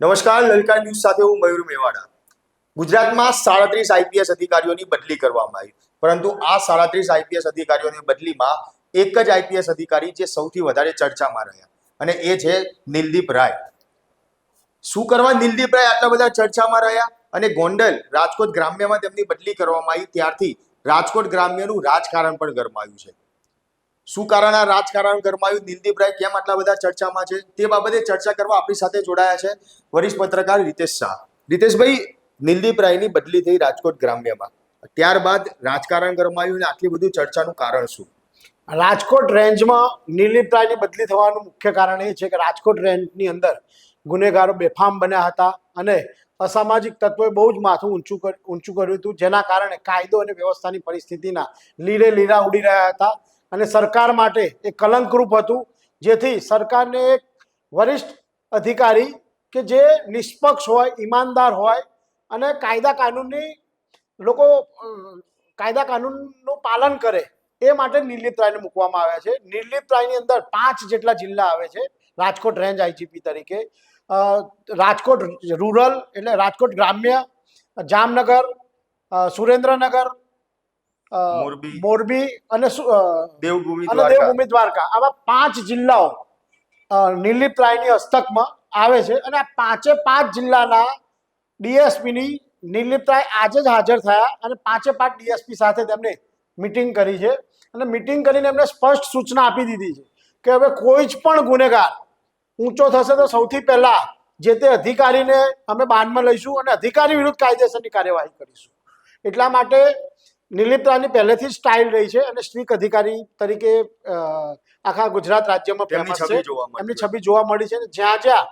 નમસ્કાર, લલકાર ન્યૂઝ સાથે હું મયુર મેવાડા। ગુજરાતમાં 37 આઈપીએસ અધિકારીઓની બદલી કરવામાં આવી, પરંતુ આ 37 આઈપીએસ અધિકારીઓની બદલીમાં એક જ આઈપીએસ અધિકારી જે સૌથી વધારે ચર્ચામાં રહ્યા, અને એ છે નિલદીપ રાય। શું કરવા નિલદીપ રાય આટલા બધા ચર્ચામાં રહ્યા? અને ગોંડલ રાજકોટ ગ્રામ્યમાં તેમની બદલી કરવામાં આવી ત્યારથી રાજકોટ ગ્રામ્યનું રાજકારણ પણ ગરમાયું છે। શું કારણ આ રાજકારણ ગરમાયું, નિલદીપ રાય કેમ આટલા બધા ચર્ચામાં છે, તે બાબતે ચર્ચા કરવા આપણી સાથે જોડાયા છે વરિષ્ઠ પત્રકાર રીતેશ શાહ। રીતેશભાઈ, નિલદીપ રાયની બદલી થઈ રાજકોટ ગ્રામ્યમાં, ત્યારબાદ રાજકારણ ગરમાયું અને આટલી બધું ચર્ચાનું કારણ શું? રાજકોટ રેન્જમાં નિલદીપ રાયની બદલી થવાનું મુખ્ય કારણ એ છે કે રાજકોટ રેન્જની અંદર ગુનેગારો બેફામ બન્યા હતા અને અસામાજિક તત્વોએ બહુ જ માથું ઊંચું કર્યું હતું, જેના કારણે કાયદો અને વ્યવસ્થાની પરિસ્થિતિના લીરા ઉડી રહ્યા હતા અને સરકાર માટે એ કલંકરૂપ હતું। જેથી સરકારને એક વરિષ્ઠ અધિકારી કે જે નિષ્પક્ષ હોય, ઈમાનદાર હોય અને કાયદા કાનૂનનું પાલન કરે એ માટે નિલદીપ રાયને મૂકવામાં આવ્યા છે। નિલદીપ રાયની અંદર 5 જેટલા જિલ્લા આવે છે રાજકોટ રેન્જ આઈજીપી તરીકે। રાજકોટ રૂરલ એટલે રાજકોટ ગ્રામ્ય, જામનગર, સુરેન્દ્રનગર, મોરબી અને દેવભૂમિ દ્વારકા, આવા 5 જિલ્લાઓ નિલદીપ રાયની હસ્તકમાં આવે છે અને આ 5 જિલ્લાના ડીએસપીની નિલદીપ રાય આજે જ હાજર થયા અને 5 ડીએસપી સાથે તેમને મિટિંગ કરી છે અને મિટિંગ કરીને એમને સ્પષ્ટ સૂચના આપી દીધી છે કે હવે કોઈ જ પણ ગુનેગાર ઊંચો થશે તો સૌથી પહેલા જે તે અધિકારીને અમે બાનમાં લઈશું અને અધિકારી વિરુદ્ધ કાયદેસરની કાર્યવાહી કરીશું। એટલા માટે નિલદીપ રાયની પહેલેથી જ સ્ટાઇલ રહી છે અને સ્ટ્રીક અધિકારી તરીકે આખા ગુજરાત રાજ્યમાં ફેમસ છે, એમની છબી જોવા મળી છે। જ્યાં જ્યાં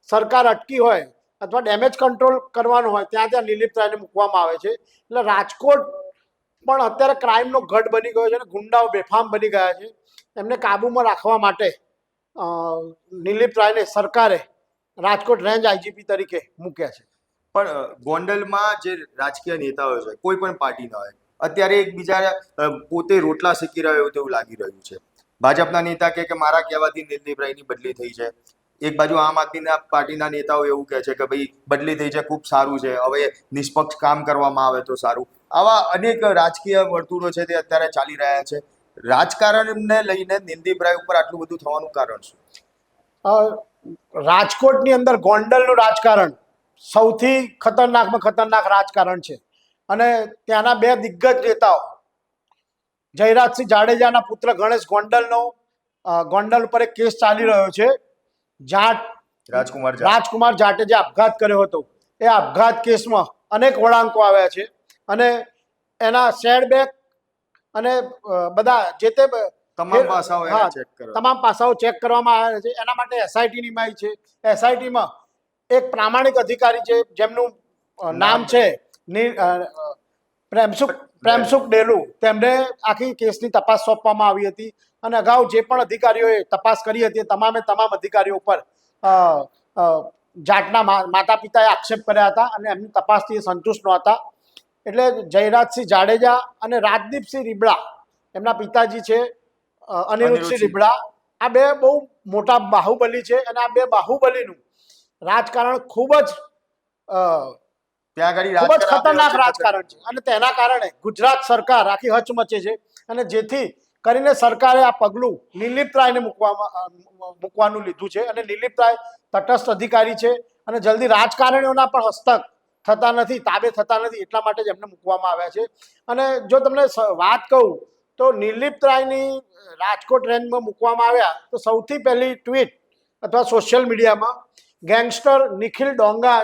સરકાર અટકી હોય અથવા ડેમેજ કંટ્રોલ કરવાનું હોય ત્યાં ત્યાં નિલદીપ રાયને મૂકવામાં આવે છે। એટલે રાજકોટ પણ અત્યારે ક્રાઇમનો ગઢ બની ગયો છે અને ગુંડાઓ બેફામ બની ગયા છે। એમને કાબૂમાં રાખવા માટે નિલદીપ રાયને સરકારે રાજકોટ રેન્જ આઈજીપી તરીકે મૂક્યા છે। પણ ગોંડલમાં જે રાજકીય નેતાઓ છે, કોઈ પણ પાર્ટીના હોય, અત્યારે એકબીજા પોતે રોટલા શીખી રહ્યો તેવું લાગી રહ્યું છે। ભાજપના નેતા કે મારા કહેવાથી નિલદીપ રાયની બદલી થઈ છે, એક બાજુ આમ આદમી પાર્ટીના નેતાઓ એવું કહે છે કે ભાઈ બદલી થઈ છે, ખૂબ સારું છે, હવે નિષ્પક્ષ કામ કરવામાં આવે તો સારું। આવા અનેક રાજકીય વર્તુળો છે તે અત્યારે ચાલી રહ્યા છે। રાજકારણને લઈને નિલદીપ રાય ઉપર આટલું બધું થવાનું કારણ શું? રાજકોટની અંદર ગોંડલનું રાજકારણ સૌથી ખતરનાકમાં ખતરનાક રાજકારણ છે અને ત્યાંના 2 દિગ્ગજ નેતાઓ જયરાજસિંહ જાડેજાના પુત્ર ગણેશ ગોંડલ ઉપર એક કેસ ચાલી રહ્યો છે। રાજકુમાર જાટે જે આપઘાત કર્યો હતો એ આપઘાત કેસમાં અનેક વળાંકો આવ્યા છે અને એના સેડબેક અને બધા જે તે તમામ પાસાઓ ચેક કરવામાં આવ્યા છે। એના માટે એસઆઈટી નિમાઈ છે। એસઆઈટીમાં એક પ્રામાણિક અધિકારી છે જેમનું નામ છે પ્રેમસુખ ડેલુ, તેમને આખી કેસની તપાસ સોંપવામાં આવી હતી અને અગાઉ જે પણ અધિકારીઓએ તપાસ કરી હતી તમામ અધિકારીઓ ઉપર જાટના માતા પિતાએ આક્ષેપ કર્યા હતા અને એમની તપાસથી સંતુષ્ટ નહોતા। એટલે જયરાજસિંહ જાડેજા અને રાજદીપસિંહ રીબડા, એમના પિતાજી છે અનિરુદ્ધસિંહ રીબડા, આ 2 બહુ મોટા બાહુબલી છે અને આ 2 બાહુબલીનું રાજકારણ ખૂબ જ ખતરનાક રાજકારણ છે અને તેના કારણે ગુજરાત સરકાર આખી હચમચે છે અને જેથી કરીને સરકારે આ પગલું નિલદીપ રાયને મૂકવાનું લીધું છે અને નિલદીપ રાય તટસ્થ અધિકારી છે અને જલ્દી રાજકારણીઓના પણ હસ્તક થતા નથી, તાબે થતા નથી, એટલા માટે જ એમને મૂકવામાં આવ્યા છે। અને જો તમને વાત કહું તો નિલદીપ રાયની રાજકોટ રેન્જમાં મૂકવામાં આવ્યા તો સૌથી પહેલી ટ્વીટ અથવા સોશિયલ મીડિયામાં ગેંગસ્ટર નિખિલ ડોંગા,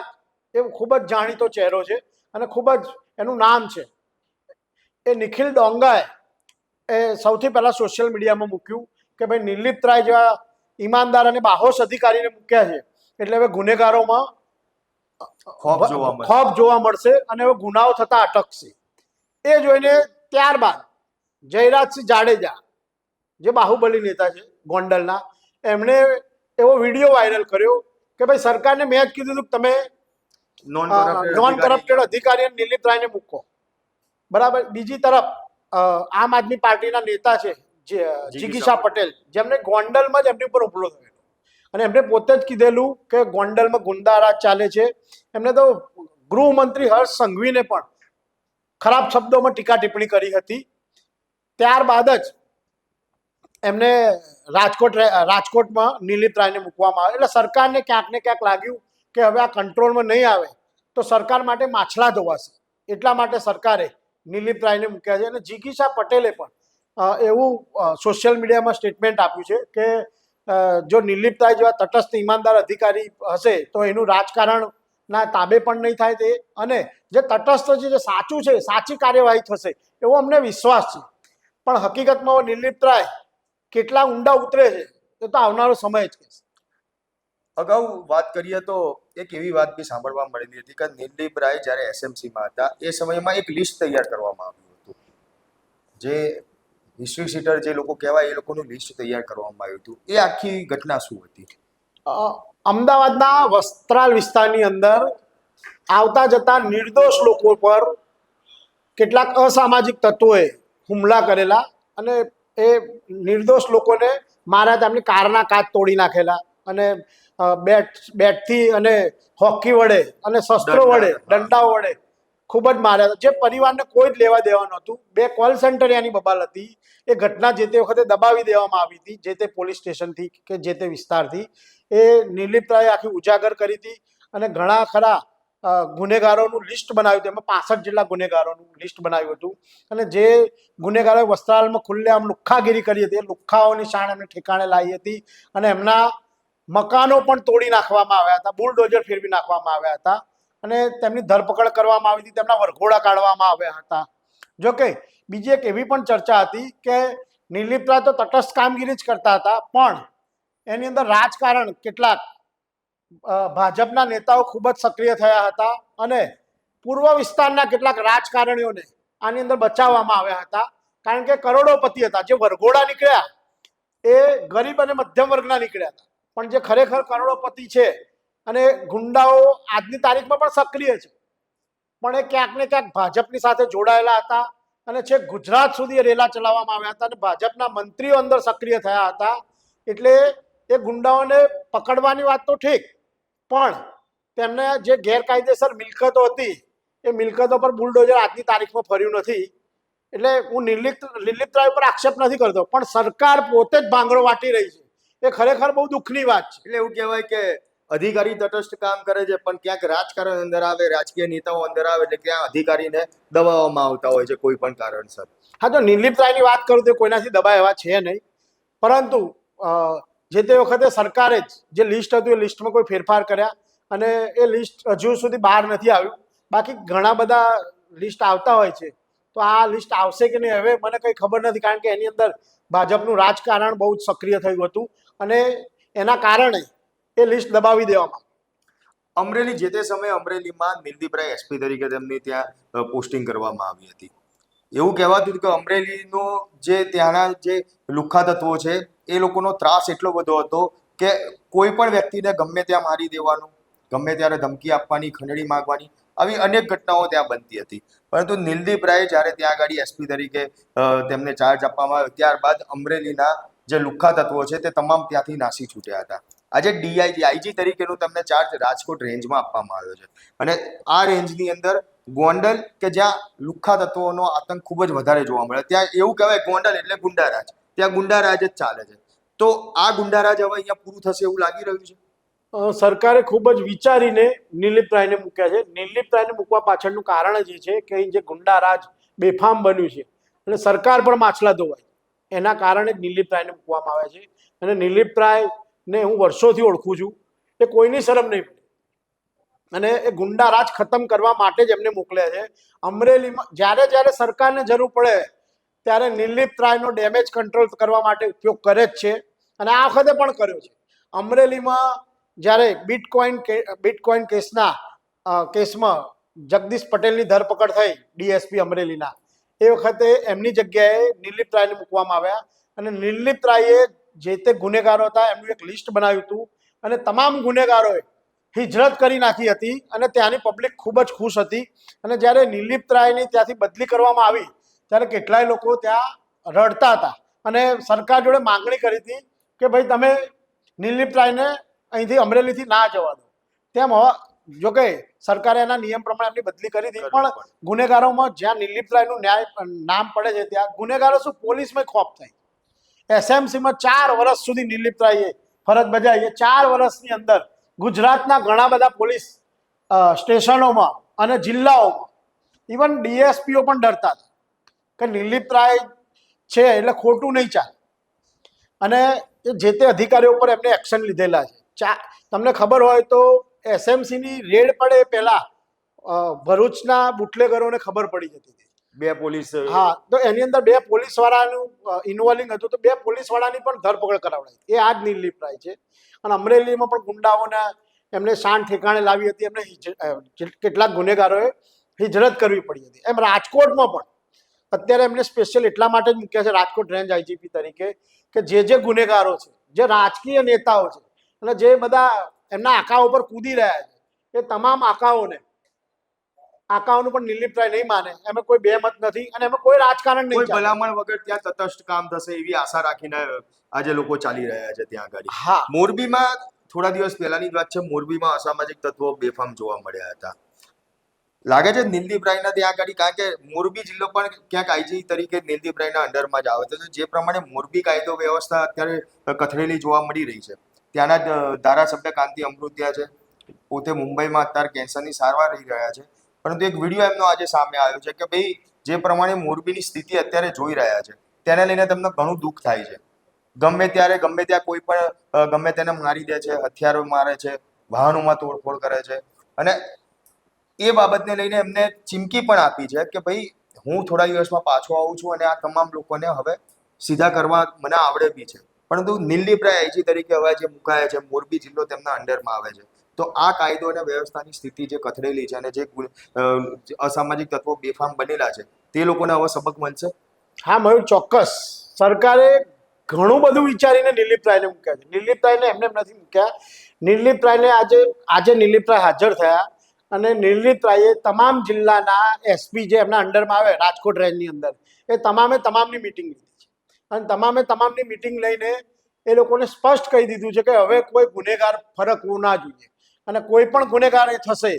એ ખૂબ જ જાણીતો ચહેરો છે અને ખૂબ જ એનું નામ છે, એ નિખિલ ડોંગાએ સૌથી પહેલા સોશિયલ મીડિયામાં મૂક્યું કે ભાઈ નિલદીપ રાય જેવા ઈમાનદાર અને બાહોશ અધિકારીને મૂક્યા છે એટલે હવે ગુનેગારોમાં ખોફ જોવા મળશે અને હવે ગુનાઓ થતા અટકશે। એ જોઈને ત્યારબાદ જયરાજસિંહ જાડેજા, જે બાહુબલી નેતા છે ગોંડલના, એમણે એવો વિડીયો વાયરલ કર્યો કે ભાઈ સરકારને મેં જ કીધું કે તમે નોન કરપ્ટેડ અધિકારી નિલદીપ રાયને મૂકો, બરાબર। બીજી તરફ આમ આદમી પાર્ટીના નેતા છે જીગીશા પટેલ, જેમને ગોંડલમાં જ એમની ઉપર હુમલો થયેલો અને એમને પોતે જ કીધેલું કે ગોંડલમાં ગુંડારાજ ચાલે છે. એમને તો ગૃહમંત્રી હર્ષ સંઘવીને પણ ખરાબ શબ્દોમાં ટીકા ટિપ્પણી કરી હતી. ત્યારબાદ જ એમને રાજકોટમાં નિલીપ રાયને મૂકવામાં આવે. એટલે સરકારને ક્યાંક ને ક્યાંક લાગ્યું કે હવે આ કંટ્રોલમાં નહીં આવે તો સરકાર માટે માછલા ધોવાશે, એટલા માટે સરકારે નિલીપ રાયને મૂક્યા છે. અને જિગીશા પટેલે પણ એવું સોશિયલ મીડિયામાં સ્ટેટમેન્ટ આપ્યું છે કે જો નિલીપ રાય જેવા તટસ્થ ઈમાનદાર અધિકારી હશે તો એનું રાજકારણના તાબે પણ નહીં થાય તે, અને જે તટસ્થ છે, જે સાચું છે, સાચી કાર્યવાહી થશે એવો અમને વિશ્વાસ છે. પણ હકીકતમાં નિલીપ રાય કેટલા ઊંડા ઉતરે છે એ તો આવનારો સમય જ કહેશે. અગાઉ વાત કરીએ તો એક એવી વાત બી સાંભળવા મળેલી હતી કે નિલીપ રાય જ્યારે એસએમસીમાં હતા એ સમયમાં એક લિસ્ટ તૈયાર કરવામાં આવ્યું હતું, જે હિસ્ટ્રી સીટર જે લોકો કહેવાય એ લોકોનું લિસ્ટ તૈયાર કરવામાં આવ્યું હતું. એ આખી ઘટના શું હતી? અમદાવાદના વસ્ત્રાલ વિસ્તારની અંદર આવતા જતા નિર્દોષ લોકો પર કેટલાક અસામાજિક તત્વોએ હુમલા કરેલા અને એ નિર્દોષ લોકોને માર્યા. તેમની કારના કાચ તોડી નાખેલા અને બેટથી અને હોકી વડે અને શસ્ત્રો વડે, દંડાઓ વડે ખૂબ જ માર્યા. જે પરિવારને કોઈ જ લેવા દેવા નહોતું. 2 કોલ સેન્ટર એની બબાલ હતી. એ ઘટના જે તે વખતે દબાવી દેવામાં આવી હતી, જે તે પોલીસ સ્ટેશનથી કે જે તે વિસ્તારથી. એ નિલીપ રાયે આખી ઉજાગર કરી હતી અને ઘણા ખરા ગુનેગારોનું લિસ્ટ બનાવ્યું હતું. એમાં 65 જેટલા ગુનેગારોનું લિસ્ટ બનાવ્યું હતું. અને જે ગુનેગારોએ વસ્ત્રાલમાં ખુલ્લેઆમ લુખ્ખાગીરી કરી હતી, એ લુખ્ખાઓની શાણ એમને ઠેકાણે લાવી હતી અને એમના મકાનો પણ તોડી નાખવામાં આવ્યા હતા, બુલડોઝર ફેરવી નાખવામાં આવ્યા હતા અને તેમની ધરપકડ કરવામાં આવી હતી, તેમના વરઘોડા કાઢવામાં આવ્યા હતા. જોકે બીજી એક એવી પણ ચર્ચા હતી કે નિલીપ રાય તો તટસ્થ કામગીરી જ કરતા હતા, પણ એની અંદર રાજકારણ કેટલાક ભાજપના નેતાઓ ખૂબ જ સક્રિય થયા હતા અને પૂર્વ વિસ્તારના કેટલાક રાજકારણીઓને આની અંદર બચાવવામાં આવ્યા હતા. કારણ કે કરોડોપતિ હતા. જે વરઘોડા નીકળ્યા એ ગરીબ અને મધ્યમ વર્ગના નીકળ્યા હતા, પણ જે ખરેખર કરોડોપતિ છે અને ગુંડાઓ આજની તારીખમાં પણ સક્રિય છે, પણ એ ક્યાંક ને ક્યાંક ભાજપની સાથે જોડાયેલા હતા અને છેક ગુજરાત સુધી રેલા ચલાવવામાં આવ્યા હતા અને ભાજપના મંત્રીઓ અંદર સક્રિય થયા હતા. એટલે એ ગુંડાઓને પકડવાની વાત તો ઠીક, પણ તેમને જે ગેરકાયદેસર મિલકતો હતી એ મિલકતો પર બુલડોઝર આજની તારીખમાં ફર્યું નથી. એટલે હું નિલીપ રાય પર આક્ષેપ નથી કરતો, પણ સરકાર પોતે જ ભાંગડો વાટી રહી છે. એ ખરેખર બહુ દુઃખની વાત છે. એટલે એવું કહેવાય કે અધિકારી તટસ્થ કામ કરે છે, પણ ક્યાંક રાજકારણ અંદર આવે, રાજકીય નેતાઓ અંદર આવે એટલે ત્યાં અધિકારીને દબાવવામાં આવતા હોય છે કોઈ પણ કારણસર. હા, તો નિલીપ રાયની વાત કરું તો કોઈનાથી દબાય એવા છે નહીં, પરંતુ જે તે વખતે સરકારે જ જે લિસ્ટ હતું એ લિસ્ટમાં કોઈ ફેરફાર કર્યા અને એ લિસ્ટ હજુ સુધી બહાર નથી આવ્યું. બાકી ઘણા બધા લિસ્ટ આવતા હોય છે, તો આ લિસ્ટ આવશે કે નહીં હવે મને કંઈ ખબર નથી, કારણ કે એની અંદર ભાજપનું રાજકારણ બહુ જ સક્રિય થયું હતું અને એના કારણે એ લિસ્ટ દબાવી દેવામાં. અમરેલી, જે તે સમયે અમરેલીમાં નિલીપ રાય એસપી તરીકે તેમની ત્યાં પોસ્ટિંગ કરવામાં આવી હતી. એવું કહેવાતું હતું કે અમરેલીનો જે ત્યાંના જે લુખ્ખા તત્વો છે એ લોકોનો ત્રાસ એટલો બધો હતો કે કોઈ પણ વ્યક્તિને ગમે ત્યાં મારી દેવાનું, ગમે ત્યારે ધમકી આપવાની, ખંડણી માંગવાની, આવી અનેક ઘટનાઓ ત્યાં બનતી હતી. પરંતુ નિલીપ રાય જ્યારે ત્યાં આગળ એસપી તરીકે તેમને ચાર્જ આપવામાં આવ્યો, ત્યારબાદ અમરેલીના જે લુખ્ખા તત્વો છે તે તમામ ત્યાંથી નાસી છૂટ્યા હતા. આજે આઈજી તરીકેનો તમને ચાર્જ રાજકોટ રેન્જમાં આપવામાં આવ્યો છે અને આ રેન્જની અંદર ગોંડલ કે જ્યાં લુખ્ખા તત્વોનો આતંક ખૂબ જ વધારે જોવા મળે, ત્યાં એવું કહેવાય ગોંડલ એટલે ગુંડારાજ, ત્યાં ગુંડારાજ જ ચાલે છે. તો આ ગુંડારાજ હવે અહીંયા પૂરું થશે એવું લાગી રહ્યું છે. સરકારે ખૂબ જ વિચારીને નિલીપ રાયને મૂક્યા છે. નિલીપ રાયને મૂકવા પાછળનું કારણ જ એ છે કે અહીં જે ગુંડારાજ બેફામ બન્યું છે એટલે સરકાર પણ માછલા ધોવાય, એના કારણે જ નિલીપ રાયને મૂકવામાં આવે છે. અને નિલીપ રાયને હું વર્ષોથી ઓળખું છું, એ કોઈની શરમ નહીં પડે અને એ ગુંડારાજ ખતમ કરવા માટે જ એમને મોકલ્યા છે. અમરેલીમાં જ્યારે જ્યારે સરકારને જરૂર પડે ત્યારે નિલીપ રાયનો ડેમેજ કંટ્રોલ કરવા માટે ઉપયોગ કરે જ છે અને આ વખતે પણ કર્યો છે. અમરેલીમાં જ્યારે બિટકોઇન કેસમાં જગદીશ પટેલની ધરપકડ થઈ ડીએસપી અમરેલીના, એ વખતે એમની જગ્યાએ નિલીપ રાયને મૂકવામાં આવ્યા અને નિલીપ રાયે જે તે ગુનેગારો હતા એમનું એક લિસ્ટ બનાવ્યું હતું અને તમામ ગુનેગારોએ હિજરત કરી નાખી હતી અને ત્યાંની પબ્લિક ખૂબ જ ખુશ હતી. અને જ્યારે નિલીપ રાયની ત્યાંથી બદલી કરવામાં આવી ત્યારે કેટલાય લોકો ત્યાં રડતા હતા અને સરકાર જોડે માંગણી કરી હતી કે ભાઈ તમે નિર્લિપ્ત રાયને અહીંથી અમરેલીથી ના જવા દો. તેમ જો કે સરકારે એના નિયમ પ્રમાણે એમની બદલી કરી હતી, પણ ગુનેગારોમાં જ્યાં નિર્લિપ્ત રાયનું નામ પડે છે ત્યાં ગુનેગારો શું પોલીસમાં ખોફ થાય. એસએમસીમાં 4 વર્ષ સુધી નિર્લિપ્ત રાયે ફરજ બજાવી. 4 વર્ષની અંદર ગુજરાતના ઘણા બધા પોલીસ સ્ટેશનોમાં અને જિલ્લાઓમાં ઇવન ડીએસપીઓ પણ ડરતા હતા કે નિર્લિપ્ત રાય છે એટલે ખોટું નહીં ચાલે, અને જે તે અધિકારીઓ પર એમને એક્શન લીધેલા છે. તમને ખબર હોય તો એસએમસીની રેડ પડે પહેલા ભરૂચના બુટલેગરોને ખબર પડી જતી હતી. 2 પોલીસ, હા, તો એની અંદર 2 પોલીસવાળાનું ઇન્વોલ્વિંગ હતું, તો 2 પોલીસવાળાની પણ ધરપકડ કરાવડાવી. એ આ જ નિર્લિપ્ત રાય છે. અને અમરેલીમાં પણ ગુંડાઓને એમને શાન ઠેકાણે લાવી હતી, એમને કેટલાક ગુનેગારોએ હિજરત કરવી પડી હતી. એમ રાજકોટમાં પણ અત્યારે એમને સ્પેશિયલ એટલા માટે જ મૂક્યા છે રાજકોટ રેન્જ આઈજીપી તરીકે કે જે ગુનેગારો છે, જે રાજકીય નેતાઓ છે અને જે બધા એમના આકાઓ પર કૂદી રહ્યા છે, એ તમામ આકાઓનું પણ નિર્લિપ્ત રાય નહીં માને. એમાં કોઈ બેમત નથી અને એમાં કોઈ રાજકારણ નહીં, કોઈ ભલામણ વગર ત્યાં તટસ્થ કામ થશે એવી આશા રાખીને આજે લોકો ચાલી રહ્યા છે ત્યાં આગળ. હા, મોરબીમાં થોડા દિવસ પહેલાની જ વાત છે, મોરબીમાં અસામાજિક તત્વો બેફામ જોવા મળ્યા હતા. લાગે છે નિર્લિપ્ત રાયના ત્યાં આગળ, કારણ કે મોરબી જિલ્લો પણ ક્યાંક આઈજી તરીકે નિર્લિપ્ત રાયના અંડરમાં જ આવે છે. જે પ્રમાણે મોરબી કાયદો વ્યવસ્થા અત્યારે કથળેલી જોવા મળી રહી છે, ત્યાંના જ ધારાસભ્ય કાંતિ અમૃતિયા છે, પોતે મુંબઈમાં અત્યારે કેન્સરની સારવાર રહી રહ્યા છે. પરંતુ એક વિડીયો એમનો આજે સામે આવ્યો છે કે ભાઈ જે પ્રમાણે મોરબીની સ્થિતિ અત્યારે જોઈ રહ્યા છે તેને લઈને તેમને ઘણું દુઃખ થાય છે. ગમે ત્યારે ગમે ત્યાં કોઈ પણ ગમે તેને મારી દે છે, હથિયારો મારે છે, વાહનોમાં તોડફોડ કરે છે. અને એ બાબતને લઈને એમને ચીમકી પણ આપી છે કે ભાઈ હું થોડા દિવસમાં પાછો આવું છું અને આ તમામ લોકોને હવે સીધા કરવા મને આવડે બી છે. પરંતુ નિર્લિપ્ત રાય આઈજી તરીકે હવે જે મુકાયા છે, મોરબી જિલ્લો તેમના અંડરમાં આવે છે. તો આ કાયદો અને વ્યવસ્થાની સ્થિતિ જે કથળેલી છે અને જે અસામાજિક તત્વો બેફામ બનેલા છે તે લોકોને હવે સબક મળશે. હા મયુર, ચોક્કસ. સરકારે ઘણું બધું વિચારીને નિર્લિપ્ત રાયને મૂક્યા છે. નિર્લિપ્ત રાયને એમને નથી મૂક્યા. નિર્લિપ્ત રાયને આજે નિર્લિપ્ત રાય હાજર થયા અને નિર્લિપ્ત રાયે તમામ જિલ્લાના એસપી જે એમના અંડરમાં આવે રાજકોટ રેન્જની અંદર, એ તમામની મિટિંગ લીધી છે. અને તમામની મિટિંગ લઈને એ લોકોને સ્પષ્ટ કહી દીધું છે કે હવે કોઈ ગુનેગાર ફરકવું ના જોઈએ, અને કોઈ પણ ગુનેગાર એ થશે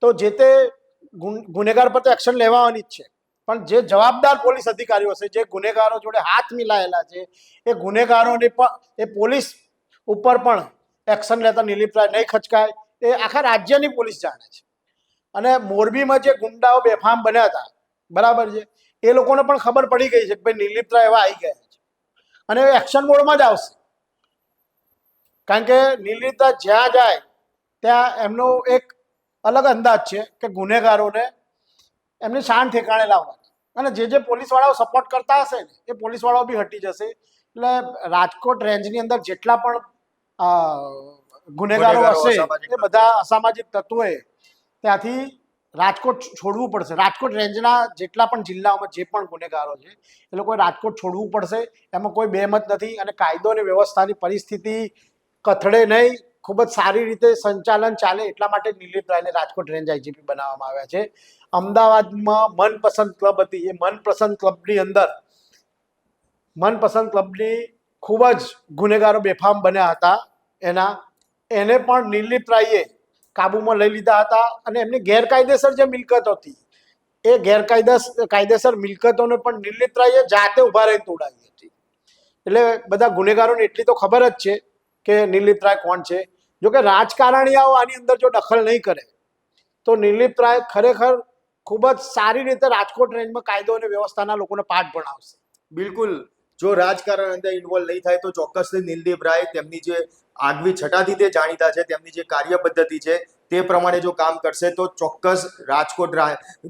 તો જે તે ગુનેગાર પર તો એક્શન લેવાની જ છે. પણ જે જવાબદાર પોલીસ અધિકારીઓ હશે, જે ગુનેગારો જોડે હાથ મિલાયેલા છે, એ ગુનેગારોને પણ એ પોલીસ ઉપર પણ એક્શન લેતા નિર્લિપ્ત રાય નહીં ખચકાય, એ આખા રાજ્યની પોલીસ જાણે છે. અને મોરબીમાં જે ગુંડાઓ બેફામ બન્યા હતા, બરાબર છે, એ લોકોને પણ ખબર પડી ગઈ છે કે ભાઈ નિર્લિપ્ત રાય એવા આવી ગયા છે અને એક્શન મોડમાં જ આવશે. કારણ કે નિર્લિપ્ત રાય જ્યાં જાય ત્યાં એમનો એક અલગ અંદાજ છે કે ગુનેગારોને એમની શાન ઠેકાણે લાવવા, અને જે પોલીસવાળાઓ સપોર્ટ કરતા હશે ને એ પોલીસવાળાઓ બી હટી જશે. એટલે રાજકોટ રેન્જની અંદર જેટલા પણ ગુનેગારો હશે એ બધા અસામાજિક તત્વોએ ત્યાંથી રાજકોટ છોડવું પડશે. રાજકોટ રેન્જના જેટલા પણ જિલ્લાઓમાં જે પણ ગુનેગારો છે એ લોકોએ રાજકોટ છોડવું પડશે. એમાં કોઈ બેમત નથી. અને કાયદો અને વ્યવસ્થાની પરિસ્થિતિ કથળે નહીં, ખૂબ જ સારી રીતે સંચાલન ચાલે એટલા માટે નિર્લિપ્ત રાયને રાજકોટ રેન્જ આઈજીપી બનાવવામાં આવ્યા છે. અમદાવાદમાં મનપસંદ ક્લબ હતી, એ મનપસંદ ક્લબની ખૂબ જ ગુનેગારો બેફામ બન્યા હતા. એને પણ નિર્લિપ્ત રાયે કાબુમાં લઈ લીધા હતા. અને એમની ગેરકાયદેસર જે મિલકત હતી એ કાયદેસર મિલકતોને પણ નિર્લિપ્ત રાયે જાતે ઉભા રહીને તોડાવી હતી. એટલે બધા ગુનેગારોને એટલી તો ખબર જ છે કે નિર્લિપ્ત રાય કોણ છે. જોકે રાજકારણીઓ આની અંદર જો દખલ નહીં કરે તો નિર્લિપ્ત રાય ખરેખર ખૂબ જ સારી રીતે રાજકોટ રેન્જમાં કાયદો અને વ્યવસ્થાના લોકોને પાઠ ભણાવશે. બિલકુલ, જો રાજકારણ અંદર ઇન્વોલ્વ નહીં થાય તો ચોક્કસથી નિર્લિપ્ત રાય તેમની જે આગવી છટાથી તે જાણીતા છે, તેમની જે કાર્ય પદ્ધતિ છે તે પ્રમાણે જો કામ કરશે તો ચોક્કસ રાજકોટ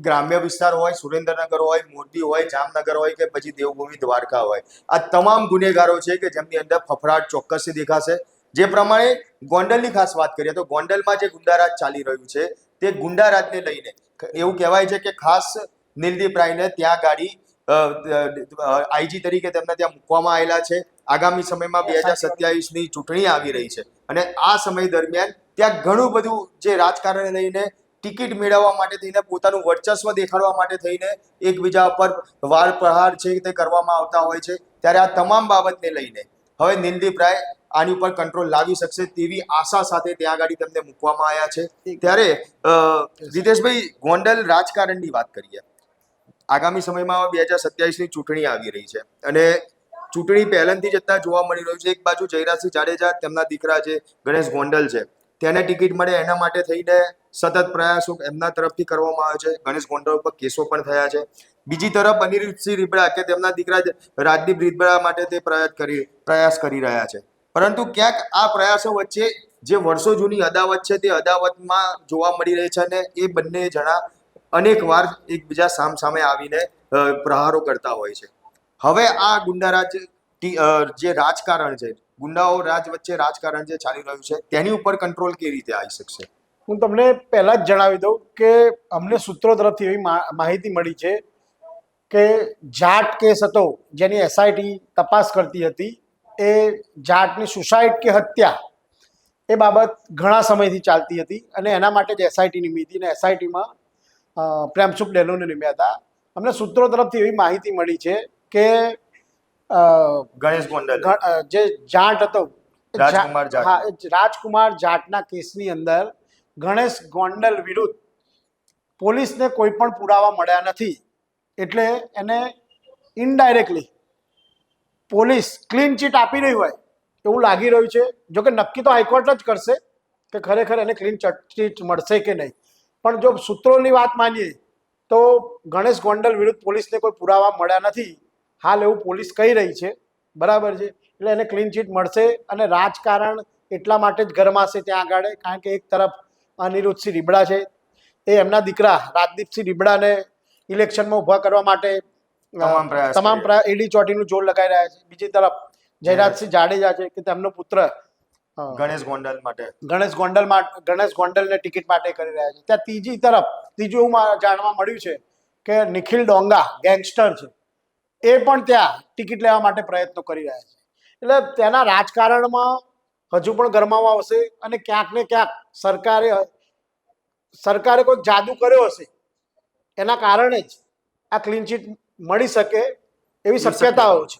ગ્રામ્ય વિસ્તાર હોય, સુરેન્દ્રનગર હોય, મોરબી હોય, જામનગર હોય કે પછી દેવભૂમિ દ્વારકા હોય, આ તમામ ગુનેગારો છે કે જેમની અંદર ફફડાટ ચોક્કસથી દેખાશે. જે પ્રમાણે ગોંડલની ખાસ વાત કરીએ તો ગોંડલમાં જે ગુંડારાજ ચાલી રહ્યું છે તે ગુંડારાજને લઈને એવું કહેવાય છે કે ખાસ નિર્લિપ્ત રાયને ત્યાં ગાડી આઈજી તરીકે તેમને ત્યાં મૂકવામાં આવેલા છે. આગામી સમયમાં 2027ની ચૂંટણી આવી રહી છે અને આ સમય દરમિયાન ત્યાં ઘણું બધું જે રાજકારણને લઈને ટિકિટ મેળવવા માટે થઈને, પોતાનું વર્ચસ્વ દેખાડવા માટે થઈને એકબીજા પર વાર પ્રહાર છે તે કરવામાં આવતા હોય છે. ત્યારે આ તમામ બાબતને લઈને હવે નિર્લિપ્ત રાય આની ઉપર કંટ્રોલ લાવી શકશે તેવી આશા સાથે ત્યાં આગળ તેમને મૂકવામાં આવ્યા છે. ત્યારે રીતેશભાઈ, ગોંડલ રાજકારણની વાત કરીએ. આગામી સમયમાં 2027ની ચૂંટણી આવી રહી છે અને ચૂંટણી પહેલાંથી જ અત્યારે જોવા મળી રહ્યું છે. એક બાજુ જયરાજસિંહ જાડેજા, તેમના દીકરા જે ગણેશ ગોંડલ છે, તેને ટિકિટ મળે એના માટે થઈને સતત પ્રયાસો એમના તરફથી કરવામાં આવે છે. ગણેશ ગોંડલ ઉપર કેસો પણ થયા છે. બીજી તરફ અનિરુદ્ધસિંહ રીબડા કે તેમના દીકરા રાજદીપ રીબડા માટે તે પ્રયાસ કરી રહ્યા છે. પરંતુ ક્યાંક આ પ્રયાસો વચ્ચે જે વર્ષો જૂની અદાવત છે તે અદાવતમાં જોવા મળી રહી છે અને એ બંને જણા અનેક વાર એકબીજા સામે આવીને પ્રહારો કરતા હોય છે. હવે આ ગુંડારાજ જે રાજકારણ છે, ગુંડાઓ રાજ વચ્ચે રાજકારણ જે ચાલી રહ્યું છે, તેની ઉપર કંટ્રોલ કેવી રીતે આવી શકશે? હું તમને પહેલા જ જણાવી દઉં કે અમને સૂત્રો તરફથી એવી માહિતી મળી છે કે જાટ કેસ હતો જેની એસઆઈટી તપાસ કરતી હતી, એ જાટની સુસાઇડ કે હત્યા એ બાબત ઘણા સમયથી ચાલતી હતી અને એના માટે જ એસઆઈટી નિમી હતી અને એસઆઈટીમાં પ્રેમસુખ ડેલોને નિમ્યા હતા. અમને સૂત્રો તરફથી એવી માહિતી મળી છે કે ગણેશ ગોંડલ જે જાટ હતો, રાજકુમાર જાટ, હા, રાજકુમાર જાટના કેસની અંદર ગણેશ ગોંડલ વિરુદ્ધ પોલીસને કોઈ પણ પુરાવા મળ્યા નથી, એટલે એને ઇનડાયરેક્ટલી પોલીસ ક્લીન ચીટ આપી રહી હોય એવું લાગી રહ્યું છે. જોકે નક્કી તો હાઈકોર્ટ જ કરશે કે ખરેખર એને ક્લીન ચીટ મળશે કે નહીં, પણ જો સૂત્રોની વાત માનીએ તો ગણેશ ગોંડલ વિરુદ્ધ પોલીસને કોઈ પુરાવા મળ્યા નથી હાલ એવું પોલીસ કહી રહી છે, બરાબર છે. એટલે એને ક્લીન ચીટ મળશે અને રાજકારણ એટલા માટે જ ગરમાશે ત્યાં આગળ, કારણ કે એક તરફ અનિરુદ્ધસિંહ રીબડા છે, એ એમના દીકરા રાજદીપસિંહ રીબડાને ઇલેક્શનમાં ઊભા કરવા માટે તમામ એડી ચોટીનું જોર લગાવી રહ્યા છે. બીજી તરફ જયરાજસિંહ જાડેજા છે કે તેમનો પુત્ર ગણેશ ગોંડલ માટે ગણેશ ગોંડલને ટિકિટ માટે કરી રહ્યા છે. ત્યાં ત્રીજું એવું જાણવા મળ્યું છે કે નિખિલ ડોંગા ગેંગસ્ટર છે, એ પણ ત્યાં ટિકિટ લેવા માટે પ્રયત્નો કરી રહ્યા છે. એટલે ત્યાંના રાજકારણમાં હજુ પણ ગરમાવો આવશે અને ક્યાંક ને ક્યાંક સરકારે કોઈ જાદુ કર્યો હશે, એના કારણે જ આ ક્લીન ચીટ મળી શકે એવી શક્યતાઓ છે.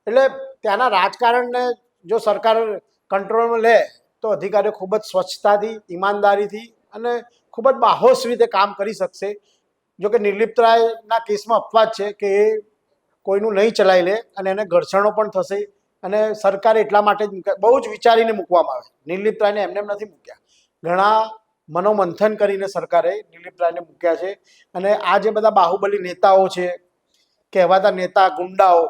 એટલે ત્યાંના રાજકારણને જો સરકાર કંટ્રોલમાં લે તો અધિકારીઓ ખૂબ જ સ્વચ્છતાથી, ઈમાનદારીથી અને ખૂબ જ બાહોશ રીતે કામ કરી શકશે. જોકે નિર્લિપ્ત રાયના કેસમાં અપવાદ છે કે એ કોઈનું નહીં ચલાવી લે અને એને ઘર્ષણો પણ થશે અને સરકારે એટલા માટે જ બહુ જ વિચારીને મૂકવામાં આવે. નિર્લિપ્ત રાયને એમને નથી મૂક્યા, ઘણા મનોમંથન કરીને સરકારે નિર્લિપ્ત રાયને મૂક્યા છે. અને આ જે બધા બાહુબલી નેતાઓ છે, કહેવાતા નેતા ગુંડાઓ,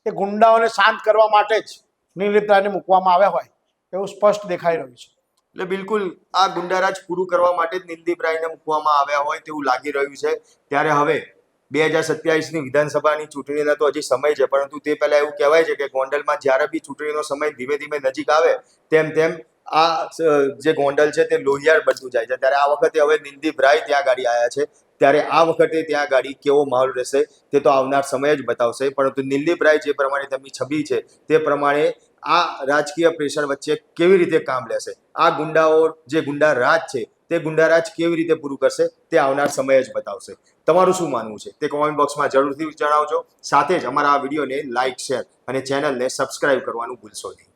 એ ગુંડાઓને શાંત કરવા માટે જ નિર્લિપ્ત રાયને મૂકવામાં આવ્યા હોય એવું સ્પષ્ટ દેખાઈ રહ્યું છે. એટલે બિલકુલ આ ગુંડારાજ પૂરું કરવા માટે જ નિર્લિપ્ત રાયને મૂકવામાં આવ્યા હોય તેવું લાગી રહ્યું છે. ત્યારે હવે 2027ની વિધાનસભાની ચૂંટણીના તો હજી સમય છે, પરંતુ તે પહેલા એવું કહેવાય છે કે ગોંડલમાં જ્યારે બી ચૂંટણીનો સમય ધીમે ધીમે નજીક આવે તેમ આ જે ગોંડલ છે તે લોહિયાળ બનતું જાય છે. ત્યારે આ વખતે હવે નિર્લિપ્ત રાય ત્યાં ગાડી આવ્યા છે, ત્યારે આ વખતે ત્યાં ગાડી કેવો માહોલ રહેશે તે તો આવનાર સમય જ બતાવશે. પરંતુ નિર્લિપ્ત રાય જે પ્રમાણે તેમની છબી છે તે પ્રમાણે આ રાજકીય પ્રેશર વચ્ચે કેવી રીતે કામ લેશે, આ ગુંડાઓ જે ગુંડા રાજ છે તે ગુંડારાજ કેવી રીતે પૂરું કરશે તે આવનાર સમય જ બતાવશે. તમારું શું માનવું છે તે કોમેન્ટ બોક્સમાં જરૂરથી જણાવજો. સાથે જ અમારા આ વિડીયોને લાઇક, શેર અને ચેનલને સબસ્ક્રાઇબ કરવાનું ભૂલશો નહીં.